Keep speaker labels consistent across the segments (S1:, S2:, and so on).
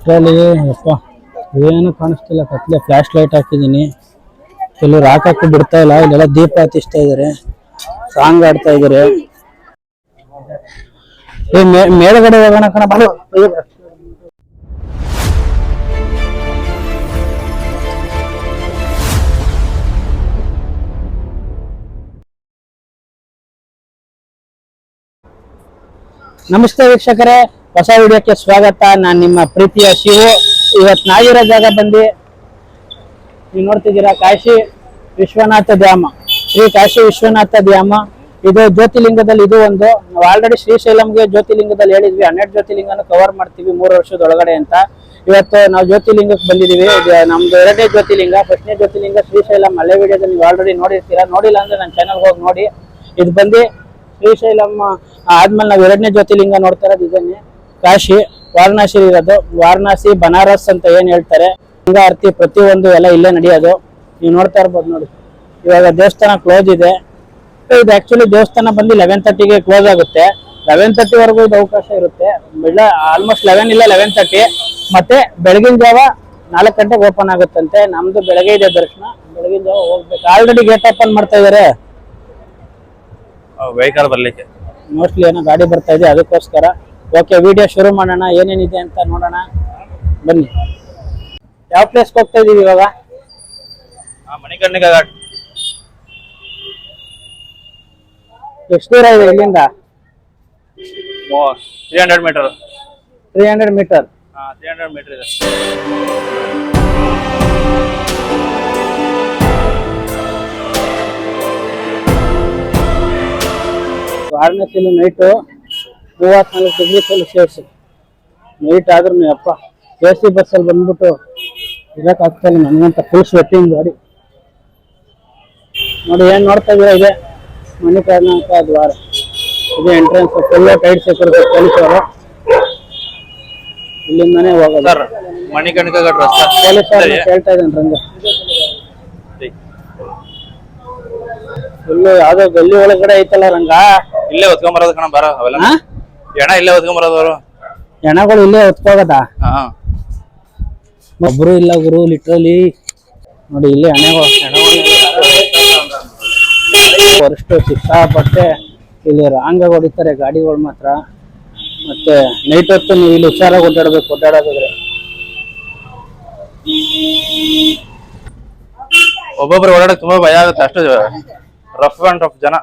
S1: Literally ಯಪ್ಪ ಏನು ಕಾಣಿಸ್ತಿಲ್ಲ, ಕತ್ಲೆ. ಫ್ಲಾಶ್ ಲೈಟ್ ಹಾಕಿದೀನಿ, ಕೆಲವ್ರು ಹಾಕಕ್ಕೂ ಬಿಡ್ತಾ ಇಲ್ಲ. ಇಲ್ಲೆಲ್ಲ ದೀಪ ಹತ್ತಿಸ್ತಾ ಇದಾರೆ, ಸಾಂಗ್ ಆಡ್ತಾ ಇದಾರೆ. ಮೇಲ್ಗಡೆ ಹೋಗೋಣ ಕಣ ಬಾಳು. ನಮಸ್ತೆ ವೀಕ್ಷಕರೇ, ಹೊಸ ವಿಡಿಯೋಕ್ಕೆ ಸ್ವಾಗತ. ನಾನು ನಿಮ್ಮ ಪ್ರೀತಿಯ ಶಿವು. ಇವತ್ತು ನಾವಿರೋ ಜಾಗ ಬಂದು ನೀವು ನೋಡ್ತಿದ್ದೀರಾ, ಕಾಶಿ ವಿಶ್ವನಾಥ ಧಾಮ, ಶ್ರೀ ಕಾಶಿ ವಿಶ್ವನಾಥ ಧಾಮ. ಇದು ಜ್ಯೋತಿರ್ಲಿಂಗದಲ್ಲಿ ಇದು ಒಂದು. ನಾವು ಆಲ್ರೆಡಿ ಶ್ರೀಶೈಲಂಗೆ ಜ್ಯೋತಿರ್ಲಿಂಗದಲ್ಲಿ ಹೇಳಿದ್ವಿ 12 ಜ್ಯೋತಿರ್ಲಿಂಗನ ಕವರ್ ಮಾಡ್ತೀವಿ 3 ವರ್ಷದೊಳಗಡೆ ಅಂತ. ಇವತ್ತು ನಾವು ಜ್ಯೋತಿರ್ಲಿಂಗಕ್ಕೆ ಬಂದಿದ್ದೀವಿ. ನಮ್ದು 2ನೇ ಜ್ಯೋತಿರ್ಲಿಂಗ. 1ನೇ ಜ್ಯೋತಿರ್ಲಿಂಗ ಶ್ರೀಶೈಲಂ. ಹಳೆ ವಿಡಿಯೋದಲ್ಲಿ ನೀವು ಆಲ್ರೆಡಿ ನೋಡಿರ್ತೀರಾ. ನೋಡಿಲ್ಲ ಅಂದ್ರೆ ನನ್ನ ಚಾನಲ್ಗೆ ಹೋಗಿ ನೋಡಿ. ಇದು ಬಂದು ಶ್ರೀಶೈಲಂ ಆದ್ಮೇಲೆ ನಾವು 2ನೇ ಜ್ಯೋತಿರ್ಲಿಂಗ ನೋಡ್ತಾ ಇರೋದು ಇದನ್ನೇ. ಕಾಶಿ ವಾರಣಾಸಿ ಇರೋದು. ವಾರಣಾಸಿ ಬನಾರಸ್ ಅಂತ ಏನ್ ಹೇಳ್ತಾರೆ. ಗಂಗಾ ಆರತಿ ಪ್ರತಿಯೊಂದು ಎಲ್ಲ ಇಲ್ಲೇ ನಡೆಯೋದು. ನೀವು ನೋಡ್ತಾ ಇರ್ಬೋದು ನೋಡಿ. ಇವಾಗ ದೇವಸ್ಥಾನ ಕ್ಲೋಸ್ ಇದೆ. ಇದು ಆಕ್ಚುಲಿ ದೇವಸ್ಥಾನ ಬಂದು 11:30ಗೆ ಕ್ಲೋಸ್ ಆಗುತ್ತೆ. 11:30 ವರೆಗೂ ಇದು ಅವಕಾಶ ಇರುತ್ತೆ. ಆಲ್ಮೋಸ್ಟ್ 11 ಇಲ್ಲ 11:30. ಮತ್ತೆ ಬೆಳಗಿನ ಜಾವ 4 ಗಂಟೆಗೆ ಓಪನ್ ಆಗುತ್ತಂತೆ. ನಮ್ದು ಬೆಳಗ್ಗೆ ಇದೆ ದರ್ಶನ. ಬೆಳಗಿನ ಜಾವ ಹೋಗ್ಬೇಕು. ಆಲ್ರೆಡಿ ಗೇಟ್ ಓಪನ್ ಮಾಡ್ತಾ ಇದಾರೆ.
S2: ವೆಹಿಕಲ್ ಬರ್ಲಿಕ್ಕೆ
S1: ಮೋಸ್ಟ್ಲಿ ಏನೋ ಗಾಡಿ ಬರ್ತಾ ಇದೆ, ಅದಕ್ಕೋಸ್ಕರ. ಓಕೆ, ವಿಡಿಯೋ ಶುರು ಮಾಡೋಣ. ಏನೇನಿದೆ ಅಂತ ನೋಡೋಣ ಬನ್ನಿ. ಯಾವ ಪ್ಲೇಸ್ಗೆ ಹೋಗ್ತಾ ಇದೀವಿ ಇವಾಗ?
S2: ಮಣಿಕರ್ಣಿಕಾ ಘಾಟ್.
S1: ಎಷ್ಟು ದೂರ ಇದೆ ಇಲ್ಲಿಂದ?
S2: 300 ಮೀಟರ್.
S1: 300 ಮೀಟರ್.
S2: 300 ಮೀಟರ್ ಇದೆ.
S1: ವಾರಣಾಸಿಲಿ ನೈಟು 34 ಡಿಗ್ರಿ ಸೆಲ್ಸಿಯಸ್ ನೈಟ್ ಆದ್ರೂ ಅಪ್ಪ. AC ಬಸ್ಸಲ್ಲಿ ಬಂದ್ಬಿಟ್ಟು ಇರಕ್ ಆಗ್ತಾ ಇಲ್ಲ ನನಗಂತ. ಫುಲ್ ಸ್ವೆಟ್ಟಿಂಗ್ ಗಾಡಿ ನೋಡಿ. ಏನ್ ನೋಡ್ತಾ ಇದೀರ, ಇದೆ ಮಣಿಕರ್ಣಿಕಾ ದ್ವಾರ. ಇದು ಎಂಟ್ರೆನ್ಸ್. ಫುಲ್ ಟೈಟ್ ಸೆಕ್ಯೂರಿಟಿ ಪೊಲೀಸರು. ಇಲ್ಲಿಂದಾನೇ ಹೋಗೋದು.
S2: ಮಣಿಕರ್ಣಿಕಾ ಘಾಟ್ ರಸ್ತೆ.
S1: ಪೊಲೀಸರು ಕೇಳ್ತಾ ಇದ್ದೇನೆ ರಂಗ. ಫುಲ್ ಯಾವ್ದೋ ಗಲ್ಲಿ ಒಳಗಡೆ ಐತಲ್ಲ ರಂಗ.
S2: ಇಲ್ಲೇ ಹೊತ್ಕೊಂಬರೋದು ಕಣ ಬಾರ. ಅವೆಲ್ಲ ಎಣ ಇಲ್ಲೇ ಹೊತ್ಕೊಂಬರೋದು. ಅವರು
S1: ಎಣಗಳು ಇಲ್ಲೇ ಹೊತ್ಕೋಗದ. ಒಬ್ರು ಇಲ್ಲ ಗುರು, ಲಿಟ್ರಲಿ ನೋಡಿ. ಇಲ್ಲಿ ವರಷ್ಟು ಸಿಕ್ಕಾಪಟ್ಟೆ ಇಲ್ಲಿ ರಾಂಗ ಹೊಡಿತಾರೆ ಗಾಡಿಗಳು ಮಾತ್ರ. ಮತ್ತೆ ನೈಟ್ ಹೊತ್ತು ನೀವು ಇಲ್ಲಿ ಹುಷಾರಾಗಿ ಓಡಾಡ್ಬೇಕು. ಓಡಾಡೋದಾದ್ರೆ
S2: ಒಬ್ಬೊಬ್ರು ಓಡಾಡಕ್ ತುಂಬಾ ಭಯ ಆಗುತ್ತೆ. ಅಷ್ಟು ರಫ್ ಅಂಡ್ ರಫ್ ಜನ.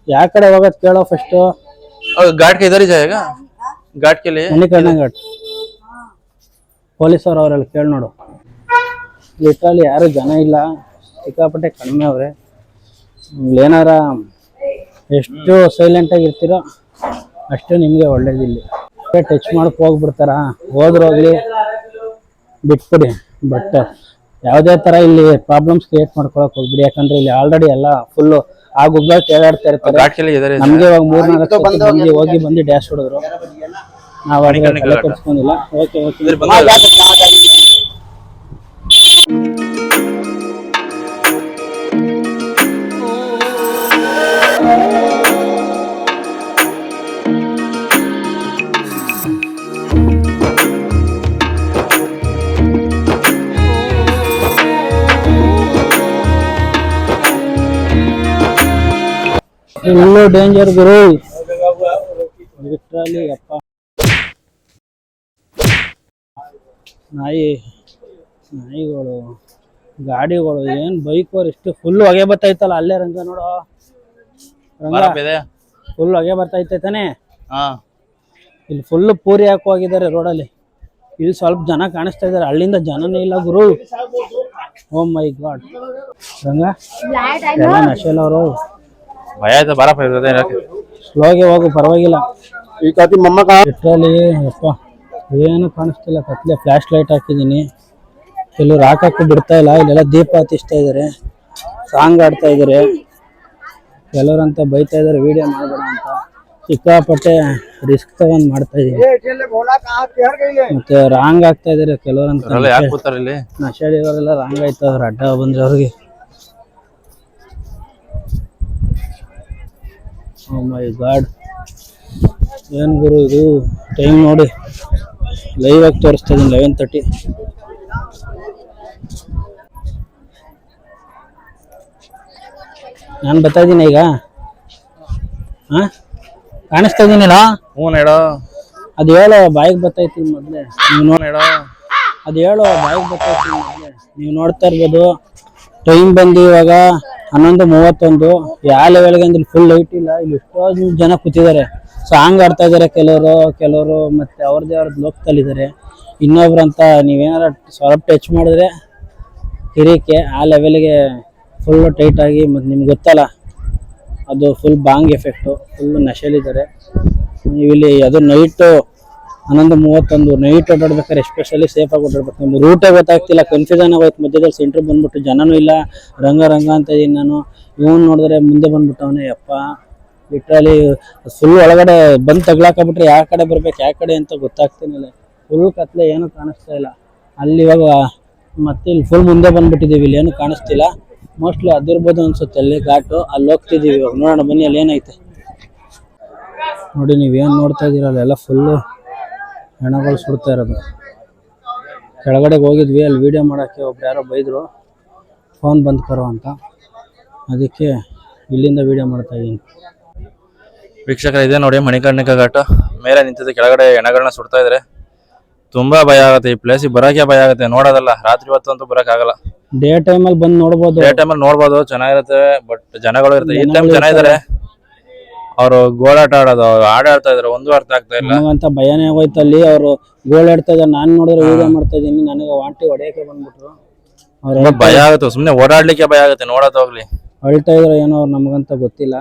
S1: ಯಾವ ಕಡೆ ಹೋಗೋದ್ ಕೇಳೋ ಫಸ್ಟ್.
S2: ಘಾಟ್ ಕೆ ಇದಾರೆ ಜಾಗ. ಘಾಟ್ ಕೆ ಲಿಯೇ
S1: ಮಣಿಕರ್ಣಿಕಾ ಘಾಟ್. ಪೊಲೀಸರು ಅವರೆಲ್ಲ ಕೇಳಿ ನೋಡು. ಲಿಟ್ರಲಿ ಯಾರು ಜನ ಇಲ್ಲ, ಸಿಕ್ಕಾಪಟ್ಟೆ ಕಡಿಮೆ ಅವ್ರೆ. ಏನಾರ ಎಷ್ಟು ಸೈಲೆಂಟ್ ಆಗಿ ಇರ್ತೀರೋ ಅಷ್ಟು ನಿಮ್ಗೆ ಒಳ್ಳೇದಿಲ್ಲ. ಟಚ್ ಮಾಡಕ್ ಹೋಗ್ಬಿಡ್ತಾರ. ಹೋಗ್ಲಿ ಬಿಟ್ಬಿಡಿ. ಬಟ್ ಯಾವುದೇ ತರ ಇಲ್ಲಿ ಪ್ರಾಬ್ಲಮ್ಸ್ ಕ್ರಿಯೇಟ್ ಮಾಡ್ಕೊಳಕ್ ಹೋಗ್ಬಿಡಿ. ಯಾಕಂದ್ರೆ ಇಲ್ಲಿ ಆಲ್ರೆಡಿ ಎಲ್ಲ ಫುಲ್ ಆ ಗುಗ್ಗಳ ತೇಲಾಡ್ತಾ ಇರ್ತಾರೆ. ನಮ್ಗೆ ಇವಾಗ 3-4 ಹೋಗಿ ಬಂದು ಡ್ಯಾಶ್ ಹೊಡೆದ್ರು. ನಾವು ತಲೆ ಕೆಡ್ಸ್ಕೊಂಡಿಲ್ಲ. ಓಕೆ ಇಲ್ಲೂ ಡೇಂಜರ್ ಗುರು. ಲಿಟ್ರಲಿ ಅಪ್ಪ. ನಾಯಿಗಳು, ಗಾಡಿಗಳು, ಏನ್ ಬೈಕ್ ಎಷ್ಟು ಫುಲ್ ಹೊಗೆ ಬರ್ತೈತಲ್ಲ. ಅಲ್ಲೇ ರಂಗ ನೋಡು, ಫುಲ್ ಹೊಗೆ ಬರ್ತೈತೆ ತಾನೆ. ಇಲ್ಲಿ ಫುಲ್ ಪೂರಿ ಹಾಕಿ ಹೋಗಿದ್ದಾರೆ ರೋಡಲ್ಲಿ. ಇಲ್ಲಿ ಸ್ವಲ್ಪ ಜನ ಕಾಣಿಸ್ತಾ ಇದಾರೆ. ಹಳ್ಳಿಯಿಂದ ಜನನೇ ಇಲ್ಲ ಗುರು. ಓ ಮೈ ಗಾಡ್ ರಂಗ, ಎಲ್ಲ ನಶೆಲ್ಲ ಅವರು.
S2: ಭಯ ಆಯ್ತು ಬಾರಪ್ಪ.
S1: ಸ್ಲೋಗೆ ಹೋಗು, ಪರವಾಗಿಲ್ಲ. ಲಿಟ್ರಲಿ ಅಪ್ಪ ಏನು ಕಾಣಿಸ್ತಿಲ್ಲ, ಕತ್ಲೆ. ಫ್ಲಾಶ್ ಲೈಟ್ ಹಾಕಿದೀನಿ, ಕೆಲವ್ರು ಹಾಕಕ್ಕೂ ಬಿಡ್ತಾ ಇಲ್ಲ. ಇಲ್ಲೆಲ್ಲ ದೀಪ ಹತ್ತಿಸ್ತಾ ಇದಾರೆ, ಸಾಂಗ್ ಆಡ್ತಾ ಇದಾರೆ. ಕೆಲವ್ರಂತ ಬೈತಾ ಇದಾರೆ ವಿಡಿಯೋ ಮಾಡಬೇಡ ಅಂತ. ಸಿಕ್ಕಾಪಟ್ಟೆ ರಿಸ್ಕ್ ತಗೊಂಡ್ ಮಾಡ್ತಾ ಇದೀನಿ. ಮತ್ತೆ ರಾಂಗ್ ಆಗ್ತಾ ಇದಾರೆ ಕೆಲವ್ರಂತ. ನಶೆಡಿವರೆಲ್ಲ ರಾಂಗ್ ಆಯ್ತವ್ರ ಅಡ್ಡ ಬಂದ್ರೆ ಅವ್ರಿಗೆ. ಓ ಮೈ ಗಾಡ್, ಏನ್ ಗುರು ಇದು. ಟೈಮ್ ನೋಡಿ ಲೈವ್ ಆಗಿ ತೋರಿಸ್ತಾ ಇದೀನಿ 11:30. ನಾನು ಬರ್ತಾ ಇದ್ದೀನಿ ಈಗ. ಹಾ ಕಾಣಿಸ್ತಾ ಇದೀನಿಲ್ಲ?
S2: ಹ್ಞೂ ಹೇಳೋ.
S1: ಅದು ಹೇಳೋ ಬಾಯಿಗೆ ಬರ್ತೈತಿ ಮೊದಲೇ. ನೀವು
S2: ಹೇಳೋ.
S1: ಅದು ಹೇಳೋ ಬಾಯಿಗೆ ಬರ್ತೈತಿ ಮೊದಲೇ. ನೀವು ನೋಡ್ತಾ ಇರ್ಬೋದು ಟೈಮ್ ಬಂದು ಇವಾಗ 11:31. ಯಾವ ಲೆವೆಲ್ಗೆ ಅಂದ್ರೆ ಫುಲ್ ಲೈಟ್ ಇಲ್ಲ. ಇಲ್ಲಿ ಎಷ್ಟೋ ಜನ ಕೂತಿದ್ದಾರೆ, ಸಾಂಗ್ ಆಡ್ತಾ ಇದಾರೆ ಕೆಲವರು ಮತ್ತೆ ಅವ್ರದ್ದು ಲೋಕದಲ್ಲಿದ್ದಾರೆ. ಇನ್ನೊಬ್ರಂತ ನೀವೇನಾರ ಸ್ವಲ್ಪ ಟಚ್ ಮಾಡಿದ್ರೆ ಕಿರಿಕೆ ಆ ಲೆವೆಲ್ಗೆ ಫುಲ್ ಟೈಟ್ ಆಗಿ. ಮತ್ತು ನಿಮ್ಗೆ ಗೊತ್ತಲ್ಲ ಅದು ಫುಲ್ ಬಾಂಗ್ ಎಫೆಕ್ಟು, ಫುಲ್ ನಶೆಲಿದ್ದಾರೆ. ಇಲ್ಲಿ ಅದು ನೈಟು 11:31 ನೈಟ್ ಓಡಾಡ್ಬೇಕಾದ್ರೆ ಎಸ್ಪೆಷಲಿ ಸೇಫಾಗಿ ಓಡಾಡ್ಬೇಕು. ನಮ್ಗೆ ರೂಟೇ ಗೊತ್ತಾಗ್ತಿಲ್ಲ, ಕನ್ಫ್ಯೂಷನ್ ಆಗೋಯ್ತು. ಮಧ್ಯದಲ್ಲಿ ಸೆಂಟ್ರ್ ಬಂದ್ಬಿಟ್ಟು ಜನನೂ ಇಲ್ಲ, ರಂಗ ಅಂತ ಇದೀನಿ ನಾನು. ಇವನು ನೋಡಿದ್ರೆ ಮುಂದೆ ಬಂದ್ಬಿಟ್ಟವನೇ. ಯಪ್ಪ ಲಿಟ್ರಲಿ ಫುಲ್ ಒಳಗಡೆ ಬಂದು ತಗ್ಲಾಕಬಿಟ್ರೆ ಯಾವ ಕಡೆ ಬರ್ಬೇಕು ಯಾವ ಕಡೆ ಅಂತ ಗೊತ್ತಾಗ್ತಿನಿಲ್ಲ. ಫುಲ್ ಕತ್ಲೆ, ಏನು ಕಾಣಿಸ್ತಾ ಇಲ್ಲ. ಅಲ್ಲಿ ಇವಾಗ ಮತ್ತೆ ಇಲ್ಲಿ ಫುಲ್ ಮುಂದೆ ಬಂದ್ಬಿಟ್ಟಿದ್ದೀವಿ, ಇಲ್ಲಿ ಏನು ಕಾಣಿಸ್ತಿಲ್ಲ. ಮೋಸ್ಟ್ಲಿ ಅದಿರ್ಬೋದು ಅನ್ಸುತ್ತೆ ಅಲ್ಲಿ ಘಾಟು. ಅಲ್ಲಿ ಹೋಗ್ತಿದ್ದೀವಿ ಇವಾಗ, ನೋಡೋಣ ಬನ್ನಿ ಅಲ್ಲಿ ಏನೈತೆ ನೋಡಿ. ನೀವೇನು ನೋಡ್ತಾ ಇದ್ದೀರಲ್ಲ ಎಲ್ಲ ಫುಲ್ಲು ಹೆಣಗಳು ಸುಡ್ತಾ ಇರೋದು. ಕೆಳಗಡೆಗೆ ಹೋಗಿದ್ವಿ, ಅಲ್ಲಿ ವೀಡಿಯೋ ಮಾಡೋಕ್ಕೆ ಒಬ್ರು ಯಾರೋ ಬೈದರು, ಫೋನ್ ಬಂದ್ ಕರೋ ಅಂತ. ಅದಕ್ಕೆ ಇಲ್ಲಿಂದ ವೀಡಿಯೋ ಮಾಡ್ತಾ ಇದ್ದೀನಿ.
S2: ವೀಕ್ಷಕರ ಇದೆ ನೋಡಿ ಮಣಿಕರ್ಣಿಕಾ ಘಾಟ. ಮೇಲೆ ನಿಂತಿದ್ದು ಕೆಳಗಡೆ ಹೆಣಗಳನ್ನ ಸುಡ್ತಾ ಇದ್ರೆ ತುಂಬಾ ಭಯ ಆಗುತ್ತೆ. ಈ ಪ್ಲೇಸಿಗೆ ಬರೋಕೆ ಭಯ ಆಗುತ್ತೆ, ನೋಡೋದಲ್ಲ. ರಾತ್ರಿ ಹೊತ್ತಂತೂ ಬರೋಕ್ಕಾಗಲ್ಲ.
S1: ಡೇ ಟೈಮಲ್ಲಿ ಬಂದು ನೋಡ್ಬೋದು.
S2: ಡೇ ಟೈಮಲ್ಲಿ ನೋಡ್ಬೋದು, ಚೆನ್ನಾಗಿರುತ್ತೆ. ಬಟ್ ಜನಗಳು ಇರ್ತಾರೆ. ಈ ಟೈಮ್ ಜನ ಇದ್ದಾರೆ, ಅವರು ಗೋಳಾಟ ಆಡೋದು, ಆಡ್ತಾ ಇದಾರೆ, ಒಂದು ಅರ್ಥ ಆಗ್ತಾ ಇಲ್ಲ.
S1: ನನಗಂತ ಭಯನೇ ಆಗೋಯ್ತು. ಅಲ್ಲಿ ಅವರು ಗೋಳಾಡ್ತಾ ಇದ್ದಾರೆ, ನಾನು ನೋಡಿದ್ರೆ ವಿಡಿಯೋ ಮಾಡ್ತಾ ಇದ್ದೀನಿ. ನನಗೆ ವಾಂಟಿ ಹೊಡೆಯಕ್ಕೆ ಬಂದ್ಬಿಟ್ರು. ಅವ್ರು
S2: ಭಯ ಆಗುತ್ತೆ, ಸುಮ್ಮನೆ ಓಡಾಡ್ಲಿಕ್ಕೆ ಭಯ ಆಗುತ್ತೆ. ನೋಡೋದು ಹೋಗ್ಲಿ,
S1: ಅಳ್ತಾ ಇದ್ರು ಏನೋ ಅವ್ರು, ನಮಗಂತ ಗೊತ್ತಿಲ್ಲ.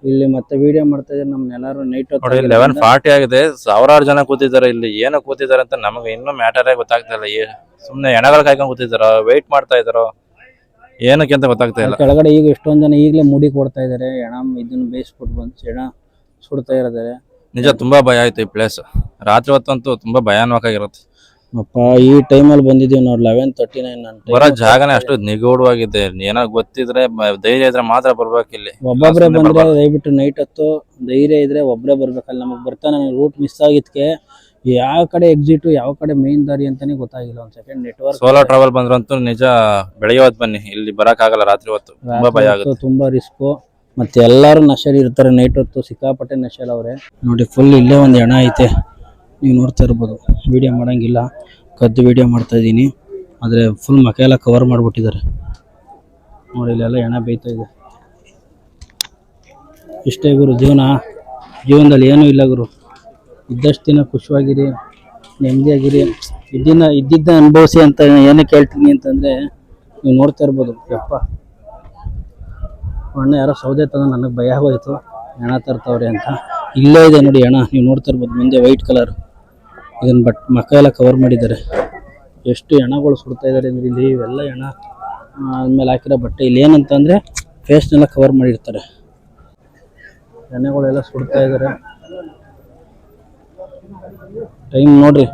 S1: ಇಲ್ಲಿ ಮತ್ತೆ ವಿಡಿಯೋ ಮಾಡ್ತಾ ಇದ್ದಾರೆ ನಮ್ನೆಲ್ಲರೂ. ನೈಟ್
S2: ನೋಡಿ 11:40 ಆಗಿದೆ, ಸಾವಿರಾರು ಜನ ಕೂತಿದ್ದಾರೆ ಇಲ್ಲಿ. ಏನು ಕೂತಿದ್ದಾರೆ ಅಂತ ನಮಗೆ ಇನ್ನೂ ಮ್ಯಾಟರೇ ಗೊತ್ತಾಗ್ತಾ ಇಲ್ಲ. ಸುಮ್ಮನೆ ಹೆಣಗಳು ಕಾಯ್ಕೊಂಡು ಕೂತಿದ್ದಾರೋ, ವೆಯ್ಟ್ ಮಾಡ್ತಾ ಇದ್ದಾರೋ, ಏನಕ್ಕೆ ಅಂತ ಗೊತ್ತಾಗ್ತಾ ಇಲ್ಲ.
S1: ಕೆಳಗಡೆ ಈಗ ಎಷ್ಟೊಂದ್ ಜನ ಈಗಲೇ ಮುಡಿ ಕೊಡ್ತಾ ಇದಾರೆ. ಹೆಣ ಇದನ್ನ ಬೇಯಿಸ್ಬಿಟ್ಟು ಬಂದು ಹೆಣ ಸುಡ್ತಾ ಇದ್ದಾರೆ.
S2: ನಿಜ ತುಂಬಾ ಭಯ ಆಯ್ತು ಈ ಪ್ಲೇಸ್. ರಾತ್ರಿ ಹೊತ್ತಂತೂ ತುಂಬಾ ಭಯಾನಕವಾಗಿರುತ್ತೆ.
S1: ಅಪ್ಪ ಈ ಟೈಮಲ್ಲಿ ಬಂದಿದ್ದೀವಿ ನೋಡಿ 11:39.
S2: ಬರೋ ಜಾಗನೇ ಅಷ್ಟು ನಿಗೂಢವಾಗಿದೆ. ಏನೋ ಗೊತ್ತಿದ್ರೆ ಧೈರ್ಯ ಇದ್ರೆ ಮಾತ್ರ ಬರ್ಬೇಕು ಇಲ್ಲಿ.
S1: ಒಬ್ಬೊಬ್ರೆ ಬಂದ್ರೆ ದಯವಿಟ್ಟು ನೈಟ್ ಹೊತ್ತು ಧೈರ್ಯ ಇದ್ರೆ ಒಬ್ಬರೇ ಬರ್ಬೇಕಲ್ಲ. ನಮಗ್ ಬರ್ತಾನೆ ರೂಟ್ ಮಿಸ್ ಆಗಿದ್ಕೆ ಯಾವ ಕಡೆ ಎಕ್ಸಿಟ್ ಯಾವ ಕಡೆ ಮೇನ್ ದಾರಿ ಅಂತಾನೆ ಗೊತ್ತಾಗಿಲ್ಲ. ಒಂದ್ ಸೆಕೆಂಡ್ ನೆಟ್ವರ್ಕ್
S2: ಸೋಲೋ ಟ್ರಾವೆಲ್ ಬಂದ್ರಂತೂ ನಿಜ ಬೆಳಗ್ಗೆ ಹೊತ್ತು ಬನ್ನಿ, ಇಲ್ಲಿ ಬರಕ್ ಆಗಲ್ಲ. ರಾತ್ರಿ ಹೊತ್ತು ತುಂಬಾ ಭಯ ಆಗುತ್ತೆ,
S1: ತುಂಬಾ ರಿಸ್ಕು. ಮತ್ತೆ ಎಲ್ಲಾರು ನಶೆಲಿ ಇರ್ತಾರೆ ನೈಟ್ ಹೊತ್ತು, ಸಿಕ್ಕಾಪಟ್ಟೆ ನಶೆಲ್ ಅವ್ರೆ. ನೋಡಿ ಫುಲ್ ಇಲ್ಲೇ ಒಂದು ಹೆಣ ಐತೆ, ನೀವು ನೋಡ್ತಾ ಇರ್ಬೋದು. ವಿಡಿಯೋ ಮಾಡಂಗಿಲ್ಲ, ಕದ್ದು ವಿಡಿಯೋ ಮಾಡ್ತಾ ಇದ್ದೀನಿ. ಆದರೆ ಫುಲ್ ಮಕ ಎಲ್ಲ ಕವರ್ ಮಾಡಿಬಿಟ್ಟಿದ್ದಾರೆ ನೋಡಿ. ಇಲ್ಲೆಲ್ಲ ಹೆಣ ಬೇಯ್ತಾ ಇದೆ. ಇಷ್ಟೇ ಗುರು ಜೀವನದಲ್ಲಿ ಏನೂ ಇಲ್ಲ ಗುರು. ಇದ್ದಷ್ಟು ದಿನ ಖುಷಿಯಾಗಿರಿ, ನೆಮ್ಮದಿಯಾಗಿರಿ. ಇದ್ದಿದ್ದ ಅನುಭವಿಸಿ ಅಂತ ಏನಕ್ಕೆ ಹೇಳ್ತೀನಿ ಅಂತಂದರೆ, ನೀವು ನೋಡ್ತಾ ಇರ್ಬೋದು. ಯಪ್ಪ ಅಣ್ಣ ಯಾರೋ ಸೌದೆ ತಂದು ನನಗೆ ಭಯ ಆಗೋಯ್ತು, ಹೆಣ ತರ್ತವ್ರೆ ಅಂತ. ಇಲ್ಲೇ ಇದೆ ನೋಡಿ ಹೆಣ, ನೀವು ನೋಡ್ತಾ ಇರ್ಬೋದು ಮುಂದೆ ವೈಟ್ ಕಲರ್. ಇದನ್ನು ಮಕ್ಕ ಎಲ್ಲ ಕವರ್ ಮಾಡಿದ್ದಾರೆ. ಎಷ್ಟು ಹೆಣಗಳು ಸುಡ್ತಾ ಇದ್ದಾರೆ ಅಂದರೆ ಇಲ್ಲಿ ಇವೆಲ್ಲ ಹೆಣ ಆದಮೇಲೆ ಹಾಕಿರೋ ಬಟ್ಟೆ. ಇಲ್ಲಿ ಏನಂತಂದರೆ ಫೇಸ್ನೆಲ್ಲ ಕವರ್ ಮಾಡಿರ್ತಾರೆ. ಹೆಣಗಳೆಲ್ಲ ಸುಡ್ತಾ ಇದ್ದಾರೆ. ಟೈಮ್ ನೋಡ್ರಿ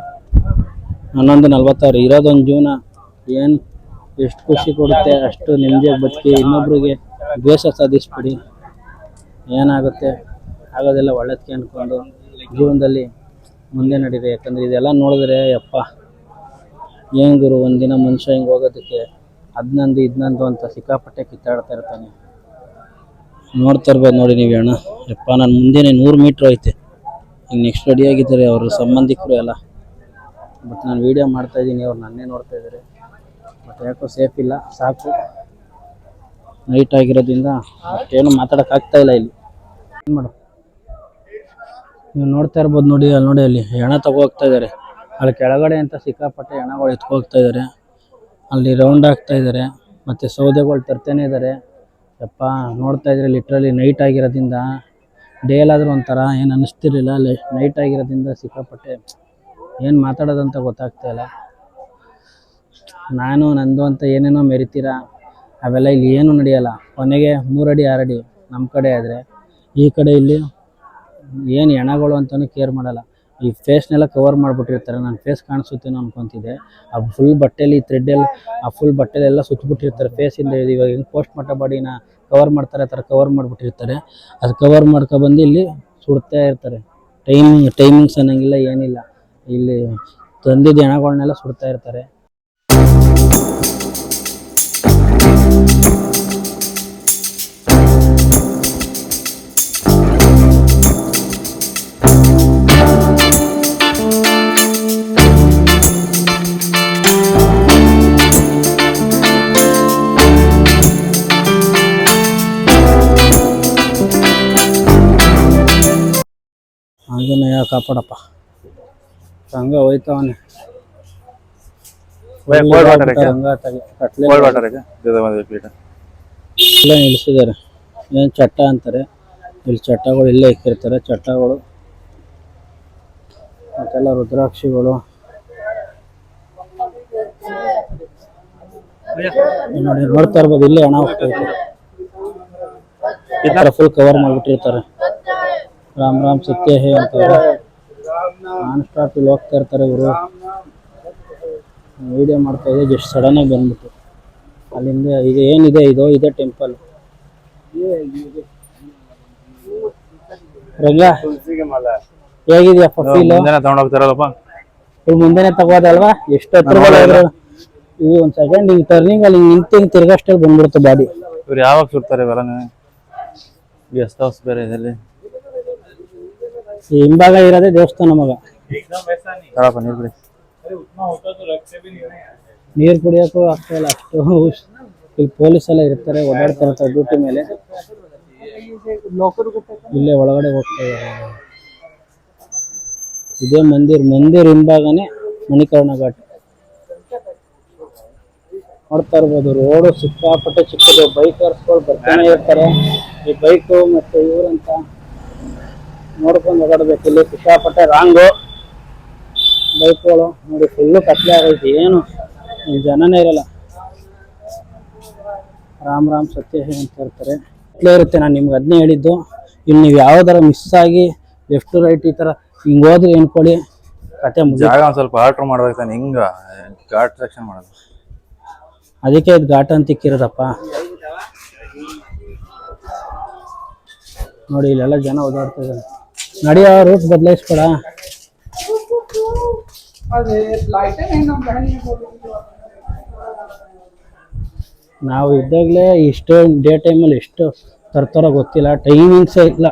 S1: 11:46. ಇರೋದೊಂದು ಜೀವನ ಏನು ಎಷ್ಟು ಖುಷಿ ಕೊಡುತ್ತೆ ಅಷ್ಟು ನೆಮ್ಮದಿಯಾಗಿ ಬದುಕಿ. ಇನ್ನೊಬ್ರಿಗೆ ದ್ವೇಷ ಸಾಧಿಸ್ಬಿಡಿ, ಏನಾಗುತ್ತೆ ಆಗೋದೆಲ್ಲ ಒಳ್ಳೇದಕ್ಕೆ ಅಂದ್ಕೊಂಡು ಜೀವನದಲ್ಲಿ ಮುಂದೆ ನಡೀರಿ. ಯಾಕಂದರೆ ಇದೆಲ್ಲ ನೋಡಿದ್ರೆ ಯಪ್ಪ ಏನು ಗುರು, ಒಂದಿನ ಮನುಷ್ಯ ಹಿಂಗೆ ಹೋಗೋದಕ್ಕೆ ಇದನ್ನಂದು ಅಂತ ಸಿಕ್ಕಾಪಟ್ಟೆ ಕಿತ್ತಾಡ್ತಾ ಇರ್ತಾನೆ. ನೋಡ್ತಾ ಇರ್ಬೋದು ನೋಡಿ ನೀವು ಹೆಣ. ಯಪ್ಪ ನಾನು ಮುಂದೆನೇ 100 ಮೀಟ್ರ್ ಐತೆ. ಈಗ ನೆಕ್ಸ್ಟ್ ರೆಡಿಯಾಗಿದ್ದಾರೆ ಅವ್ರ ಸಂಬಂಧಿಕರು ಎಲ್ಲ. ಬಟ್ ನಾನು ವೀಡಿಯೋ ಮಾಡ್ತಾಯಿದ್ದೀನಿ, ಅವ್ರು ನನ್ನೇ ನೋಡ್ತಾ ಇದ್ದಾರೆ. ಬಟ್ ಯಾಕೋ ಸೇಫ್ ಇಲ್ಲ. ಸಾಕು, ನೈಟ್ ಆಗಿರೋದ್ರಿಂದ ಅಷ್ಟೇನು ಮಾತಾಡೋಕ್ಕಾಗ್ತಾಯಿಲ್ಲ ಇಲ್ಲಿ. ಏನು ಮಾಡು, ನೀವು ನೋಡ್ತಾ ಇರ್ಬೋದು ನೋಡಿ. ಅಲ್ಲಿ ನೋಡಿ, ಅಲ್ಲಿ ಹೆಣ ತಗೋಗ್ತಾ ಇದ್ದಾರೆ. ಅಲ್ಲಿ ಕೆಳಗಡೆ ಅಂತ ಸಿಕ್ಕಾಪಟ್ಟೆ ಹೆಣಗಳು ಎತ್ಕೋಗ್ತಾ ಇದ್ದಾರೆ. ಅಲ್ಲಿ ರೌಂಡ್ ಆಗ್ತಾ ಇದ್ದಾರೆ. ಮತ್ತು ಸೌದೆಗಳು ತರ್ತಾನೆ ಇದ್ದಾರೆ. ಯಪ್ಪ ನೋಡ್ತಾ ಇದ್ರೆ ಲಿಟ್ರಲಿ ನೈಟ್ ಆಗಿರೋದ್ರಿಂದ, ಡೇಲಾದರೂ ಒಂಥರ ಏನು ಅನ್ನಿಸ್ತಿರ್ಲಿಲ್ಲ. ಅಲ್ಲಿ ನೈಟ್ ಆಗಿರೋದ್ರಿಂದ ಸಿಕ್ಕಾಪಟ್ಟೆ ಏನು ಮಾತಾಡೋದಂತ ಗೊತ್ತಾಗ್ತಾಯಿಲ್ಲ. ನಾನು ನಂದು ಅಂತ ಏನೇನೋ ಮೆರಿತೀರ, ಅವೆಲ್ಲ ಇಲ್ಲಿ ಏನೂ ನಡೆಯಲ್ಲ. ಕೊನೆಗೆ 3 ಅಡಿ 6 ಅಡಿ ನಮ್ಮ ಕಡೆ ಆದರೆ, ಈ ಕಡೆ ಇಲ್ಲಿ ಏನು ಹೆಣಗಳು ಅಂತಲೂ ಕೇರ್ ಮಾಡಲ್ಲ. ಈ ಫೇಸ್ನೆಲ್ಲ ಕವರ್ ಮಾಡಿಬಿಟ್ಟಿರ್ತಾರೆ. ನನ್ನ ಫೇಸ್ ಕಾಣಿಸುತ್ತೇನೋ ಅನ್ಕೊತಿದ್ದೆ. ಆ ಫುಲ್ ಬಟ್ಟೆಲಿ ಥ್ರೆಡ್ಡೆಲ್ಲ ಆ ಫುಲ್ ಬಟ್ಟೆಲೆಲ್ಲ ಸುತ್ತಬಿಟ್ಟಿರ್ತಾರೆ ಫೇಸಿಂದ. ಇವಾಗ ಹೆಂಗೆ ಪೋಸ್ಟ್ ಮಾರ್ಟಮ್ ಬಾಡಿನ ಕವರ್ ಮಾಡ್ತಾರೆ ಆ ಥರ ಕವರ್ ಮಾಡಿಬಿಟ್ಟಿರ್ತಾರೆ. ಅದು ಕವರ್ ಮಾಡ್ಕೊಬಂದು ಇಲ್ಲಿ ಸುಡ್ತಾ ಇರ್ತಾರೆ. ಟೈಮಿಂಗ್ಸ್ ಅನ್ನೋಂಗಿಲ್ಲ, ಏನಿಲ್ಲ. ಇಲ್ಲಿ ತಂದಿದ್ದ ಹೆಣಗಳನ್ನೆಲ್ಲ ಸುಡ್ತಾ ಇರ್ತಾರೆ. ಆಂಜನೇಯ ಕಾಪಾಡಪ್ಪ, ಹಂಗ ಹೋಯ್ತವನೆ. ಇಲ್ಲೇ ನಿಲ್ಸಿದ್ದಾರೆ, ಏನ್ ಚಟ್ಟ ಅಂತಾರೆ. ಇಲ್ಲಿ ಚಟ್ಟಗಳು ಇಲ್ಲೇ ಇಕ್ಕಿರ್ತಾರೆ. ಚಟ್ಟಗಳು ಮತ್ತೆಲ್ಲ ರುದ್ರಾಕ್ಷಿಗಳು ನೋಡಿ, ನೋಡ್ತಾ ಇರ್ಬೋದು. ಇಲ್ಲೇ ಹಣ ಹೋಗ್ತೈತೆ, ಫುಲ್ ಕವರ್ ಮಾಡ್ಬಿಟ್ಟಿರ್ತಾರೆ. ರಾಮ್ ರಾಮ್ ಸತ್ಯ ಹೇ ಅಂತ ನಾನ್ ಸ್ಟಾಪ್ ಇಲ್ಲಿ ಹೋಗ್ತಾ ಇರ್ತಾರೆ ಇವರು. ವಿಡಿಯೋ ಮಾಡ್ತಾ ಇದೆ, ಜಸ್ಟ್ ಸಡನ್ ಆಗಿ ಬಂದ್ಬಿಟ್ಟು ಅಲ್ಲಿಂದ. ಇದು ಏನಿದೆ, ಇದೇ ಟೆಂಪಲ್. ರಂಗ ಹೇಗಿದೆಯಪ್ಪ ಫೀಲ್?
S2: ತಗೊಂಡೋಗ್ತಾರಲ್ಲಪ್ಪ,
S1: ಮುಂದೆನೆ ತಗೋದಲ್ವಾ? ಎಷ್ಟು ಹತ್ರ ಇದು ಒಂದ್ ಸೆಕೆಂಡ್ ಹಿಂಗ್ ಟರ್ನಿಂಗ್ ಅಲ್ಲಿ ನಿಂತು ಹಿಂಗ್ ತಿರ್ಗಷ್ಟೇ ಬಂದ್ಬಿಡುತ್ತೆ ಬಾಡಿ.
S2: ಇವ್ರು ಯಾವಾಗ ಸುಡ್ತಾರೆ ಇವೆಲ್ಲ? ಗೆಸ್ಟ್ ಹೌಸ್ ಬೇರೆ ಇದೆ.
S1: ಹಿಂಭಾಗ ಇರೋದೇ ದೇವಸ್ಥಾನ ಮಗ. ನೀರ್ ಕುಡಿಯೋಕ್ಕೂ ಆಗ್ತಾ ಇಲ್ಲ ಅಷ್ಟು. ಇಲ್ಲಿ ಪೊಲೀಸ್ ಎಲ್ಲ ಇರ್ತಾರೆ, ಓಡಾಡ್ತಾ ಇರ್ತಾರೆ ಡ್ಯೂಟಿ ಮೇಲೆ. ಇಲ್ಲೇ ಒಳಗಡೆ ಹೋಗ್ತಾ ಇದ್ದಾರೆ. ಇದೇ ಮಂದಿರ್ ಹಿಂಭಾಗನೇ ಮಣಿಕರ್ಣ ಘಾಟ್. ನೋಡ್ತಾ ಇರ್ಬೋದು, ರೋಡು ಸಿಕ್ಕಾಪಟ್ಟೆ ಚಿಕ್ಕದು. ಬೈಕರ್ಸ್ಗಳು ಬರ್ತಾನೆ ಇರ್ತಾರೆ. ಈ ಬೈಕು ಮತ್ತೆ ಇವರಂತ ನೋಡ್ಕೊಂಡು ಓಡಾಡ್ಬೇಕು. ಇಲ್ಲಿ ಸಿಕ್ಕಾಪಟ್ಟೆ ರಾಂಗು ಬೈಕ್ಗಳು ನೋಡಿ. ಫುಲ್ಲು ಕತ್ಲೆ ಆಗೈತಿ, ಏನು ಇಲ್ಲಿ ಜನನೇ ಇರಲ್ಲ. ರಾಮ್ ರಾಮ್ ಸತ್ಯ ಹೇ ಅಂತ ಇರ್ತಾರೆ. ಕತ್ಲೆ ಇರುತ್ತೆ. ನಾನು ನಿಮ್ಗೆ ಅದನ್ನೇ ಹೇಳಿದ್ದು. ಇಲ್ಲಿ ನೀವು ಯಾವ್ದಾರ ಮಿಸ್ ಆಗಿ ಲೆಫ್ಟ್ ರೈಟ್ ಈ ತರ ಹಿಂಗ್ ಹೋದ್ರೆ ಅನ್ಕೊಳ್ಳಿ, ಕತೆ
S2: ಜಾಗ ಒಂದ್ ಸ್ವಲ್ಪ ಆಲ್ಟರ್ ಮಾಡ್ಬೇಕಾನೆ. ಹಿಂಗ ಘಾಟ್ ಸೆಕ್ಷನ್ ಮಾಡೋದು,
S1: ಅದಕ್ಕೆ ಇದು ಘಾಟ ಅಂತ ಇಕ್ಕಿರೋದಪ್ಪ. ನೋಡಿ ಇಲ್ಲೆಲ್ಲ ಜನ ಓಡಾಡ್ತಾ ಇದ್ದಾರೆ. ನಡಿಯೋ ರೂಟ್ ಬದಲಾಯಿಸ್ಬೇಡ. ನಾವು ಇದ್ದಾಗಲೇ ಇಷ್ಟು ಡೇ ಟೈಮಲ್ಲಿ ಎಷ್ಟು ತರ್ತಾರೋ ಗೊತ್ತಿಲ್ಲ. ಟೈಮಿಂಗ್ಸೇ ಇಲ್ಲ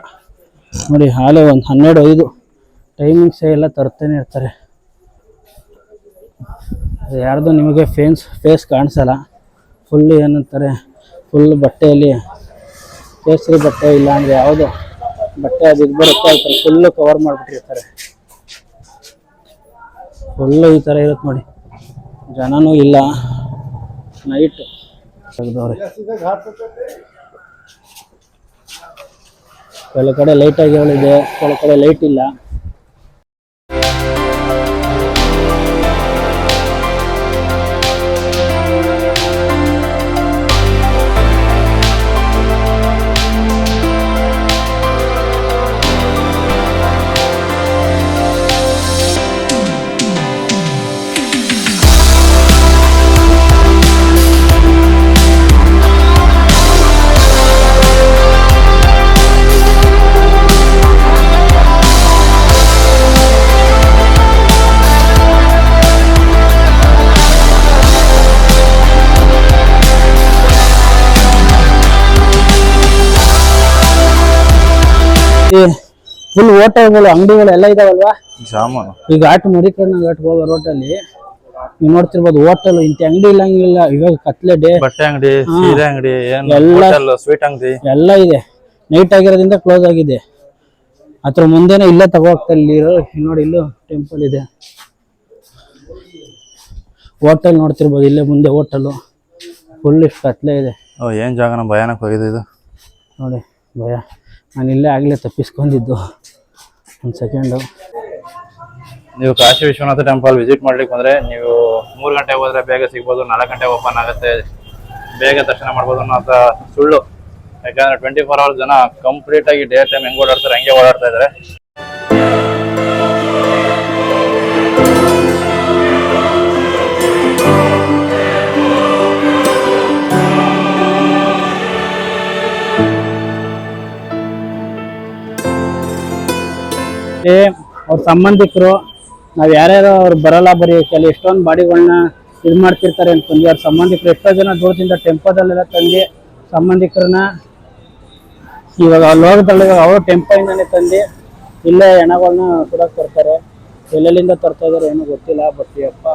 S1: ನೋಡಿ. ಹಾಲೆ ಒಂದು 12:05 ಟೈಮಿಂಗ್ಸೇ ಎಲ್ಲ ತರ್ತಾನೆ ಇರ್ತಾರೆ. ಯಾರ್ದು ನಿಮಗೆ ಫೇಸ್ ಕಾಣಿಸಲ್ಲ. ಫುಲ್ಲು ಏನಂತಾರೆ, ಫುಲ್ ಬಟ್ಟೆಯಲ್ಲಿ ಕೇಸರಿ ಬಟ್ಟೆ ಇಲ್ಲ ಅಂದರೆ ಯಾವುದು ಬಟ್ಟೆ ಅದು ಇದು ಬರುತ್ತೆ, ಆಯ್ತಾರೆ ಫುಲ್ಲು ಕವರ್ ಮಾಡಿಬಿಟ್ಟಿರ್ತಾರೆ. ಫುಲ್ಲು ಈ ಥರ ಇರುತ್ತೆ ನೋಡಿ. ಜನನೂ ಇಲ್ಲ. ನೈಟ್ ತೆಗೆದವ್ರೆ. ಕೆಲವು ಕಡೆ ಲೈಟ್ ಆಗಿಗಳಿದೆ, ಕೆಲವು ಕಡೆ ಲೈಟ್ ಇಲ್ಲ. ಫುಲ್ ಹೋಟೆಲ್ಗಳು, ಅಂಗಡಿಗಳು ಎಲ್ಲ ಇದಾವಲ್ವಾ
S2: ಸಾಮಾನು.
S1: ಈ ಘಾಟ್ ಮರಿಕರ್ಣ ಘಾಟ್ ಹೋಗೋ ರೋಟಲ್ಲಿ ನೀವು ನೋಡ್ತಿರ್ಬೋದು. ಹೋಟೆಲ್ ಇಂತ ಅಂಗಡಿ ಇಲ್ಲಂಗಿಲ್ಲ. ಇವಾಗ ಕತ್ಲೆ ಡೇ,
S2: ಬಟ್ಟೆ ಅಂಗಡಿ, ಸೀರೆ ಅಂಗಡಿ, ಸ್ವೀಟ್ ಅಂಗಡಿ ಎಲ್ಲ
S1: ಇದೆ. ನೈಟ್ ಆಗಿರೋದ್ರಿಂದ ಕ್ಲೋಸ್ ಆಗಿದೆ. ಅದ್ರ ಮುಂದೆನೆ ಇಲ್ಲೇ ತಗೋಗ್ತಾ. ಇಲ್ಲಿ ನೋಡಿ, ಇಲ್ಲೂ ಟೆಂಪಲ್ ಇದೆ. ಹೋಟೆಲ್ ನೋಡ್ತಿರ್ಬೋದು, ಇಲ್ಲೇ ಮುಂದೆ ಹೋಟೆಲು. ಫುಲ್ ಇಷ್ಟು ಕತ್ಲೆ ಇದೆ.
S2: ಏನ್ ಜಾಗನ ಭಯಾನಕ ಹೋಗಿದೆ ಇದು
S1: ನೋಡಿ. ಭಯ. ನಾನು ಇಲ್ಲೇ ಆಗಲೇ ತಪ್ಪಿಸ್ಕೊಂಡಿದ್ದು. ಒಂದು ಸೆಕೆಂಡು.
S2: ನೀವು ಕಾಶಿ ವಿಶ್ವನಾಥ ಟೆಂಪಲ್ ವಿಸಿಟ್ ಮಾಡ್ಲಿಕ್ಕೆ ಬಂದರೆ ನೀವು 3 ಗಂಟೆಗೆ ಹೋದರೆ ಬೇಗ ಸಿಗ್ಬೋದು, 4 ಗಂಟೆಗೆ ಓಪನ್ ಆಗುತ್ತೆ, ಬೇಗ ದರ್ಶನ ಮಾಡ್ಬೋದು ಅನ್ನೋ ಸುಳ್ಳು. ಯಾಕಂದರೆ 24 hours ಜನ ಕಂಪ್ಲೀಟಾಗಿ ಡೇ ಟೈಮ್ ಹೆಂಗೆ ಓಡಾಡ್ತಾರೆ ಹಂಗೆ ಓಡಾಡ್ತಾ ಇದ್ದಾರೆ.
S1: ಅವ್ರ ಸಂಬಂಧಿಕರು ನಾವ್ ಯಾರ್ಯಾರು ಅವ್ರು ಬರಲ್ಲ, ಬರೀ ಕೆಲವು ಎಷ್ಟೊಂದು ಬಾಡಿಗಳನ್ನ ಇದು ಮಾಡ್ತಿರ್ತಾರೆ ಅನ್ಕೊಂಡ್ವಿ. ಅವ್ರ ಸಂಬಂಧಿಕರು ಎಷ್ಟೋ ಜನ ದೂರದಿಂದ ಟೆಂಪೋದಲ್ಲೆಲ್ಲ ತಂದು ಸಂಬಂಧಿಕರನ್ನ ಇವಾಗ ಅಲ್ಲಿ ಹೋಗದಲ್ಲ, ಇವಾಗ ಅವರು ಟೆಂಪೋಯಿಂದಾನೆ ತಂದು ಇಲ್ಲೇ ಹೆಣಗಳನ್ನ ಸುಡಕ್ ತರ್ತಾರೆ. ಎಲ್ಲೆಲ್ಲಿಂದ ತರ್ತಾ ಇದಾರೆ ಏನೂ ಗೊತ್ತಿಲ್ಲ. ಬಟ್ ಅಪ್ಪ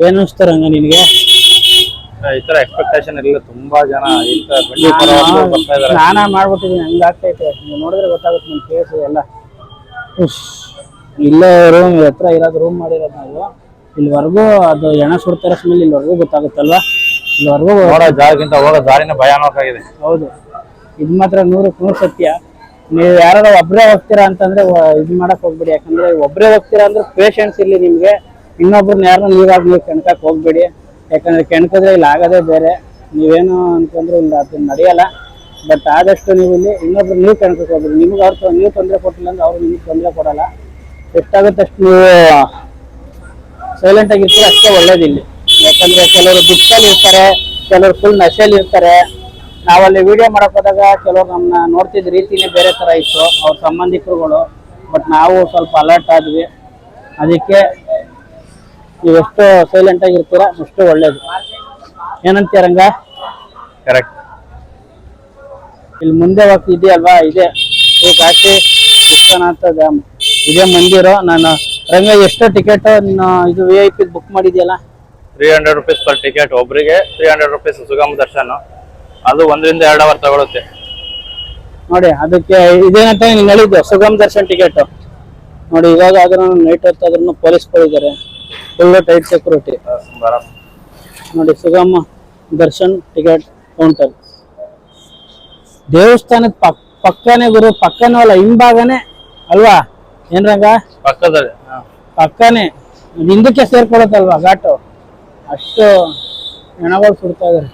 S1: ಏನ್ ಅನಿಸ್ತಾರೆ ಹಂಗ ನಿನ್ಗೆ?
S2: ಈ ತರ ಎಕ್ಸ್ಪೆಕ್ಟೇಷನ್ ಇಲ್ಲ. ತುಂಬಾ ಜನ ಬರ್ತಾ ಇದಾರೆ.
S1: ಸ್ನಾನ ಮಾಡ್ಬಿಟ್ಟಿದೀನಿ, ಹಂಗಾಗ್ತೈತೆ. ನೀವು ನೋಡಿದ್ರೆ ಗೊತ್ತಾಗುತ್ತೆ ನಿಮ್ ಫೇಸ್ ಎಲ್ಲ. ಇಲ್ಲೇ ರೂಮ್ ಹತ್ರ ಇರೋದು, ರೂಮ್ ಮಾಡಿರೋದು ನಾವು. ಇಲ್ಲಿವರೆಗೂ ಅದು ಹೆಣ ಸುಡ್ತಾರ ಸ್ಮೆಲ್ ಇಲ್ಲಿವರೆಗೂ ಗೊತ್ತಾಗುತ್ತಲ್ವಾ? ಇಲ್ಲಿವರೆಗೂ
S2: ನೋಡೋ ಜಾಗಕ್ಕಿಂತ ಹೋಗೋ ದಾರಿನ ಭಯಾನಕ ಆಗಿದೆ.
S1: ಹೌದು, ಇದು ಮಾತ್ರ 100% ಸತ್ಯ. ನೀವು ಯಾರು ಒಬ್ಬರೇ ಹೋಗ್ತೀರಾ ಅಂತಂದ್ರೆ ಇದು ಮಾಡಕ್ ಹೋಗ್ಬೇಡಿ. ಯಾಕಂದ್ರೆ ಒಬ್ಬರೇ ಹೋಗ್ತೀರಾ ಅಂದ್ರೆ ಪೇಷನ್ಸ್ ಇಲ್ಲಿ ನಿಮ್ಗೆ. ಇನ್ನೊಬ್ರನ್ನ ಯಾರನ್ನ ನೀವು ಕೆಣಕಕ್ ಹೋಗ್ಬೇಡಿ. ಯಾಕಂದ್ರೆ ಕೆಣಕಿದ್ರೆ ಇಲ್ಲಿ ಆಗೋದೇ ಬೇರೆ. ನೀವೇನು ಅನ್ಕೊಂಡ್ರೆ ಇಲ್ಲ, ಅದು ನಡೆಯಲ್ಲ. ಬಟ್ ಆದಷ್ಟು ನೀವು ಇಲ್ಲಿ ಇನ್ನೊಬ್ರು ನೀವು ಕೆಣಕಕ್ ಹೋಗ್ಬೇಡಿ. ನಿಮ್ಗೆ ಅವ್ರು ನೀವು ತೊಂದರೆ ಕೊಟ್ಟಿಲ್ಲ ಅಂದ್ರೆ ಅವ್ರು ನಿಮ್ಗೆ ತೊಂದರೆ ಕೊಡಲ್ಲ. ಎಷ್ಟಾಗುತ್ತೆ ಅಷ್ಟು ನೀವು ಸೈಲೆಂಟ್ ಆಗಿರ್ತೀರ, ಅಷ್ಟೇ ಒಳ್ಳೇದಿಲ್ಲಿ. ಯಾಕಂದ್ರೆ ಕೆಲವರು ದುಃಖದಲ್ಲಿ ಇರ್ತಾರೆ, ಕೆಲವರು ಫುಲ್ ನಶೆಯಲ್ಲಿ ಇರ್ತಾರೆ. ನಾವಲ್ಲಿ ವಿಡಿಯೋ ಮಾಡಕ್ ಹೋದಾಗ ಕೆಲವರು ನಮ್ಮನ್ನ ನೋಡ್ತಿದ್ದ ರೀತಿನೇ ಬೇರೆ ತರ ಇತ್ತು, ಅವ್ರ ಸಂಬಂಧಿಕರುಗಳು. ಬಟ್ ನಾವು ಸ್ವಲ್ಪ ಅಲರ್ಟ್ ಆದ್ವಿ. ಅದಕ್ಕೆ ನೀವೆಷ್ಟು ಸೈಲೆಂಟ್ ಆಗಿರ್ತೀರ ಅಷ್ಟು ಒಳ್ಳೇದು. ಏನಂತೀರಂಗ?
S2: ಕರೆಕ್ಟ್.
S1: ಇಲ್ಲಿ ಮುಂದೆ ಹೋಗ್ತಿದ್ಯಲ್ವಾ, ಇದೆ ಶ್ರೀ ಕಾಶಿ ವಿಶ್ವನಾಥ ಧಾಮ, ಇದೇ ಮಂದಿರ. ನಾನು ರಂಗ ಎಷ್ಟು ಟಿಕೆಟ್ ಇದು VIP ಬುಕ್ ಮಾಡಿದ್ಯಲ್ಲ?
S2: 300 rupees ಪರ್ ಟಿಕೆಟ್. ಒಬ್ರಿಗೆ 300 rupees ಸುಗಮ ದರ್ಶನ. ಅದು 1 ರಿಂದ 2 ಅವರ್ ತಗೊಳುತ್ತೆ
S1: ನೋಡಿ. ಅದಕ್ಕೆ ಇದೇನಂತ ನೀನು ಹೇಳಿದ್ದು, ಸುಗಮ ದರ್ಶನ್ ಟಿಕೆಟ್ ನೋಡಿ. ಇವಾಗ ಆದ್ರೂ ನೈಟ್ ಹೊತ್ತಾದ್ರೂ ಪೊಲೀಸ್ಗಳಿದ್ದಾರೆ, ಫುಲ್ ಟೈಟ್ ಸೆಕ್ಯೂರಿಟಿ ನೋಡಿ. ಸುಗಮ ದರ್ಶನ್ ಟಿಕೆಟ್ ಕೌಂಟರ್ ದೇವಸ್ಥಾನದ ಪಕ್ಕನೇ ಗುರು, ಪಕ್ಕನೂ ಅಲ್ಲ, ಹಿಂಭಾಗನೇ ಅಲ್ವಾ? ಏನ್ರಂಗ?
S2: ಪಕ್ಕದಲ್ಲಿ
S1: ಪಕ್ಕನೇ, ಹಿಂದಕ್ಕೆ ಸೇರ್ಕೊಳತ್ತಲ್ವಾ ಘಾಟು. ಅಷ್ಟು ಹೆಣಗಳು ಸುಡ್ತಾ ಇದಾರೆ.